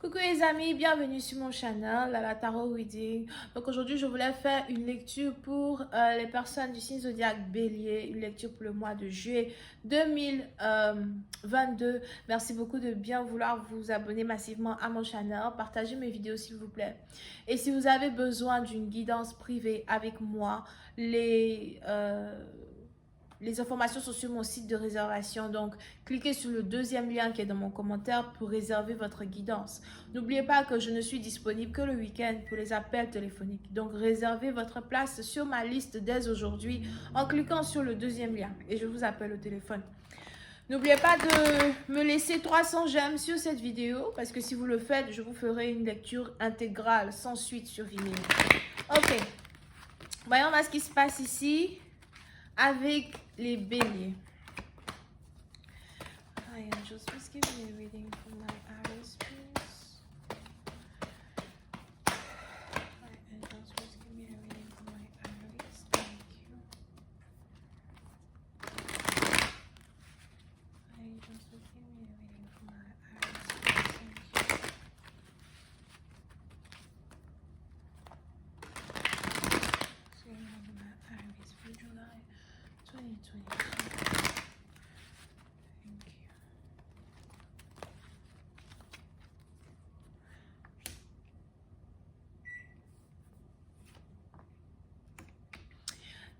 Coucou les amis, bienvenue sur mon channel, la Tarot Reading. Donc aujourd'hui, je voulais faire une lecture pour les personnes du signe zodiaque Bélier, une lecture pour le mois de juillet 2022. Merci beaucoup de bien vouloir vous abonner massivement à mon channel, partagez mes vidéos s'il vous plaît. Et si vous avez besoin d'une guidance privée avec moi, les informations sont sur mon site de réservation, donc cliquez sur le deuxième lien qui est dans mon commentaire pour réserver votre guidance. N'oubliez pas que je ne suis disponible que le week-end pour les appels téléphoniques, donc réservez votre place sur ma liste dès aujourd'hui en cliquant sur le deuxième lien et je vous appelle au téléphone. N'oubliez pas de me laisser 300 j'aime sur cette vidéo parce que si vous le faites, je vous ferai une lecture intégrale sans suite sur Vimeo. Ok, voyons ce qui se passe ici avec les béliers. Hi angels, please give me a reading for my Aries, please. Hi angels, please give me a reading for my Aries. Thank you. Hi angels, please give me a reading for my Aries, please. Thank you. So you have my Aries for July 2022.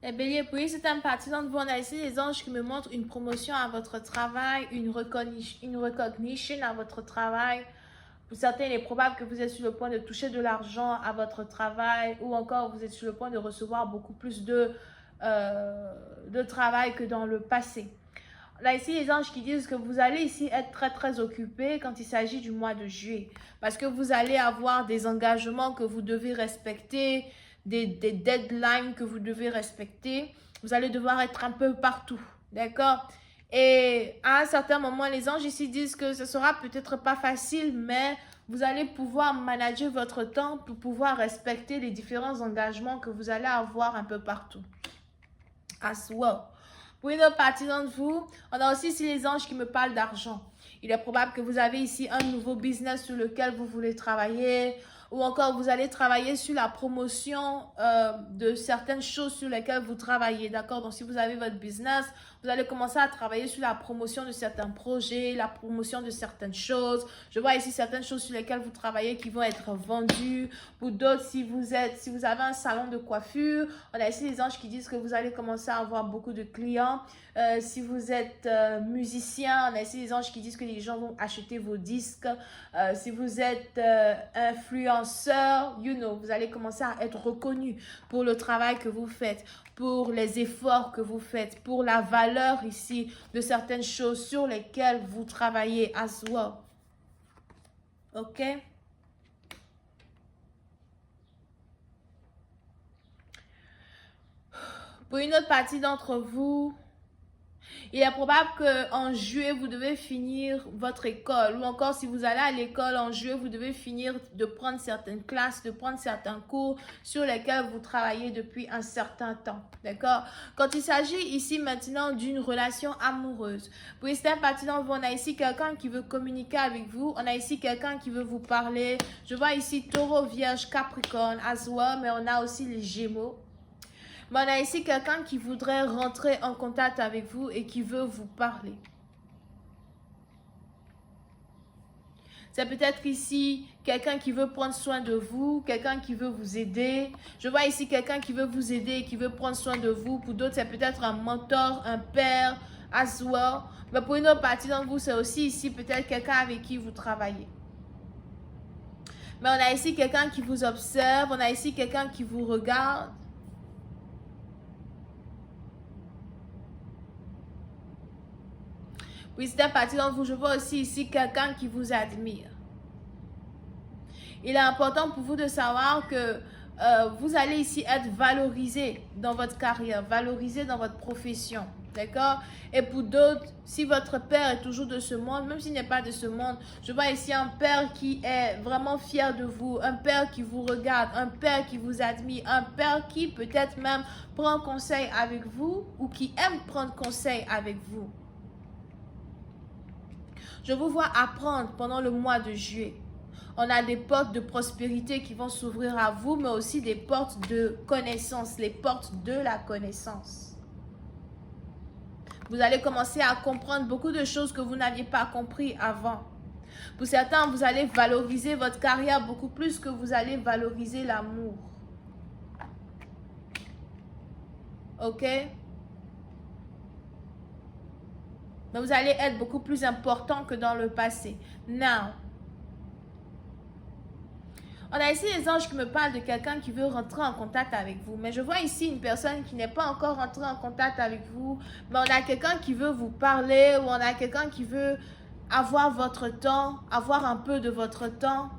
Les béliers, puis c'est un partisan de vous. On a ici les anges qui me montrent une promotion à votre travail, une recognition à votre travail. Pour certains, il est probable que vous êtes sur le point de toucher de l'argent à votre travail ou encore vous êtes sur le point de recevoir beaucoup plus de travail que dans le passé. On a ici les anges qui disent que vous allez ici être très occupé quand il s'agit du mois de juillet. Parce que vous allez avoir des engagements que vous devez respecter, des deadlines que vous devez respecter. Vous allez devoir être un peu partout, d'accord? Et à un certain moment, les anges ici disent que ce sera peut-être pas facile, mais vous allez pouvoir manager votre temps pour pouvoir respecter les différents engagements que vous allez avoir un peu partout. As well. Pour une autre partie d'entre vous, on a aussi ici les anges qui me parlent d'argent. Il est probable que vous avez ici un nouveau business sur lequel vous voulez travailler ou encore vous allez travailler sur la promotion de certaines choses sur lesquelles vous travaillez, d'accord? Donc, si vous avez votre business, vous allez commencer à travailler sur la promotion de certains projets, la promotion de certaines choses. Je vois ici certaines choses sur lesquelles vous travaillez qui vont être vendues. Pour d'autres, si vous avez un salon de coiffure, on a ici les anges qui disent que vous allez commencer à avoir beaucoup de clients. Si vous êtes musicien, on a ici les anges qui disent que les gens vont acheter vos disques. Si vous êtes influenceur, vous allez commencer à être reconnu pour le travail que vous faites, pour les efforts que vous faites, pour la valeur ici de certaines choses sur lesquelles vous travaillez as well. Ok? Pour une autre partie d'entre vous, il est probable qu'en juillet, vous devez finir votre école. Ou encore, si vous allez à l'école en juillet, vous devez finir de prendre certaines classes, de prendre certains cours sur lesquels vous travaillez depuis un certain temps. D'accord? Quand il s'agit ici maintenant d'une relation amoureuse, pour certains parties d'entre vous, on a ici quelqu'un qui veut communiquer avec vous. On a ici quelqu'un qui veut vous parler. Je vois ici Taureau, Vierge, Capricorne, as well, mais on a aussi les Gémeaux. Mais on a ici quelqu'un qui voudrait rentrer en contact avec vous et qui veut vous parler. C'est peut-être ici quelqu'un qui veut prendre soin de vous, quelqu'un qui veut vous aider. Je vois ici quelqu'un qui veut vous aider et qui veut prendre soin de vous. Pour d'autres, c'est peut-être un mentor, un père, as well. Mais pour une autre partie d'entre vous, c'est aussi ici peut-être quelqu'un avec qui vous travaillez. Mais on a ici quelqu'un qui vous observe, on a ici quelqu'un qui vous regarde. Oui, c'est un parti d'entre vous. Je vois aussi ici quelqu'un qui vous admire. Il est important pour vous de savoir que vous allez ici être valorisé dans votre carrière, valorisé dans votre profession. D'accord? Et pour d'autres, si votre père est toujours de ce monde, même s'il n'est pas de ce monde, je vois ici un père qui est vraiment fier de vous, un père qui vous regarde, un père qui vous admire, un père qui peut-être même prend conseil avec vous ou qui aime prendre conseil avec vous. Je vous vois apprendre pendant le mois de juillet. On a des portes de prospérité qui vont s'ouvrir à vous, mais aussi des portes de connaissance, les portes de la connaissance. Vous allez commencer à comprendre beaucoup de choses que vous n'aviez pas compris avant. Pour certains, vous allez valoriser votre carrière beaucoup plus que vous allez valoriser l'amour. Ok? Mais vous allez être beaucoup plus important que dans le passé. Now, on a ici les anges qui me parlent de quelqu'un qui veut rentrer en contact avec vous. Mais je vois ici une personne qui n'est pas encore rentrée en contact avec vous. Mais on a quelqu'un qui veut vous parler ou on a quelqu'un qui veut avoir votre temps, avoir un peu de votre temps.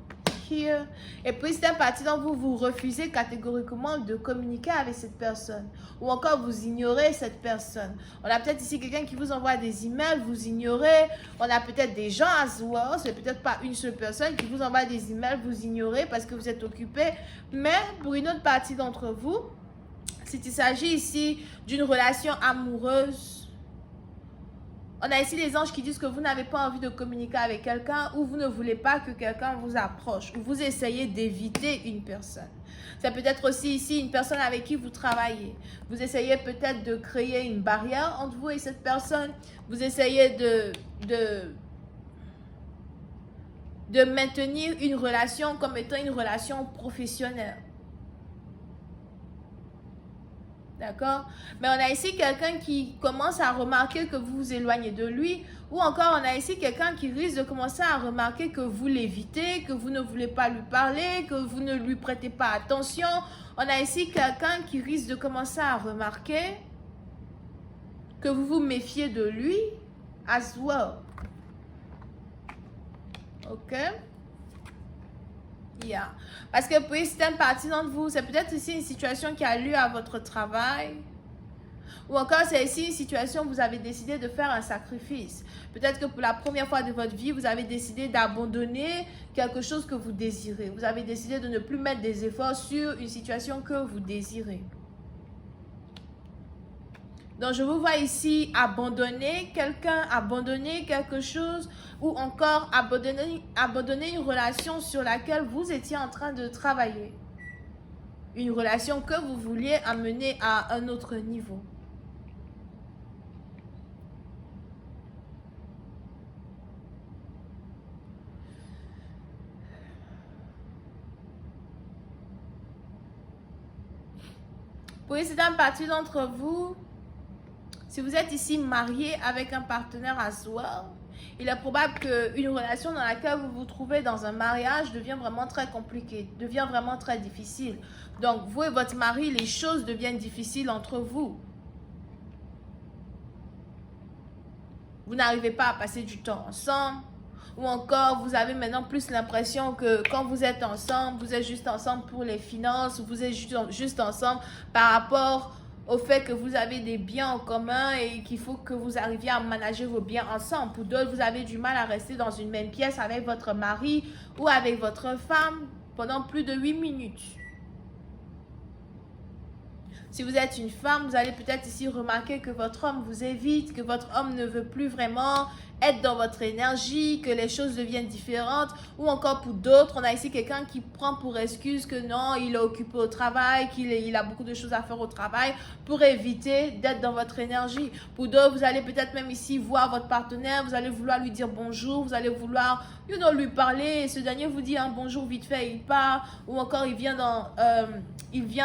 Here. Et puis c'est un parti dont vous refusez catégoriquement de communiquer avec cette personne. Ou encore vous ignorez cette personne. On a peut-être ici quelqu'un qui vous envoie des emails, vous ignorez. On a peut-être des gens à voir, c'est peut-être pas une seule personne qui vous envoie des emails, vous ignorez parce que vous êtes occupé. Mais pour une autre partie d'entre vous, s'il s'agit ici d'une relation amoureuse, on a ici les anges qui disent que vous n'avez pas envie de communiquer avec quelqu'un ou vous ne voulez pas que quelqu'un vous approche ou vous essayez d'éviter une personne. C'est peut-être aussi ici une personne avec qui vous travaillez. Vous essayez peut-être de créer une barrière entre vous et cette personne. Vous essayez de maintenir une relation comme étant une relation professionnelle. D'accord? Mais on a ici quelqu'un qui commence à remarquer que vous vous éloignez de lui. Ou encore, on a ici quelqu'un qui risque de commencer à remarquer que vous l'évitez, que vous ne voulez pas lui parler, que vous ne lui prêtez pas attention. On a ici quelqu'un qui risque de commencer à remarquer que vous vous méfiez de lui as well. Ok? Yeah. Parce que pour certaines parties d'entre vous, c'est peut-être ici une situation qui a lieu à votre travail. Ou encore, c'est ici une situation où vous avez décidé de faire un sacrifice. Peut-être que pour la première fois de votre vie, vous avez décidé d'abandonner quelque chose que vous désirez. Vous avez décidé de ne plus mettre des efforts sur une situation que vous désirez. Donc, je vous vois ici abandonner quelqu'un, abandonner quelque chose ou encore abandonner une relation sur laquelle vous étiez en train de travailler. Une relation que vous vouliez amener à un autre niveau. Pour certaines parties d'entre vous, si vous êtes ici marié avec un partenaire as well, il est probable qu'une relation dans laquelle vous vous trouvez dans un mariage devient vraiment très compliquée, devient vraiment très difficile. Donc, vous et votre mari, les choses deviennent difficiles entre vous. Vous n'arrivez pas à passer du temps ensemble. Ou encore, vous avez maintenant plus l'impression que quand vous êtes ensemble, vous êtes juste ensemble pour les finances, ou vous êtes juste ensemble par rapport au fait que vous avez des biens en commun et qu'il faut que vous arriviez à manager vos biens ensemble. Pour d'autres, vous avez du mal à rester dans une même pièce avec votre mari ou avec votre femme pendant plus de 8 minutes. Si vous êtes une femme, vous allez peut-être ici remarquer que votre homme vous évite, que votre homme ne veut plus vraiment être dans votre énergie, que les choses deviennent différentes. Ou encore pour d'autres, on a ici quelqu'un qui prend pour excuse que non, il est occupé au travail, qu'il a beaucoup de choses à faire au travail pour éviter d'être dans votre énergie. Pour d'autres, vous allez peut-être même ici voir votre partenaire, vous allez vouloir lui dire bonjour, vous allez vouloir lui parler et ce dernier vous dit un bonjour vite fait, il part. Ou encore il vient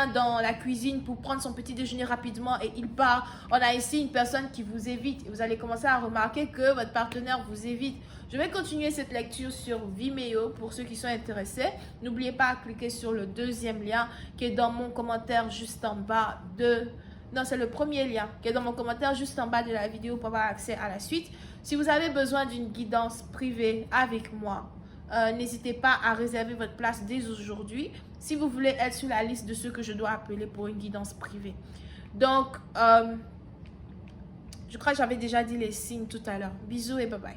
dans la cuisine pour prendre son petit déjeuner rapidement et il part. On a ici une personne qui vous évite. Vous allez commencer à remarquer que votre partenaire vous évite. Je vais continuer cette lecture sur Vimeo pour ceux qui sont intéressés. N'oubliez pas de cliquer sur le deuxième lien qui est dans mon commentaire juste en bas de... Non, c'est le premier lien qui est dans mon commentaire juste en bas de la vidéo pour avoir accès à la suite. Si vous avez besoin d'une guidance privée avec moi, n'hésitez pas à réserver votre place dès aujourd'hui si vous voulez être sur la liste de ceux que je dois appeler pour une guidance privée. Donc, je crois que j'avais déjà dit les signes tout à l'heure. Bisous et bye bye.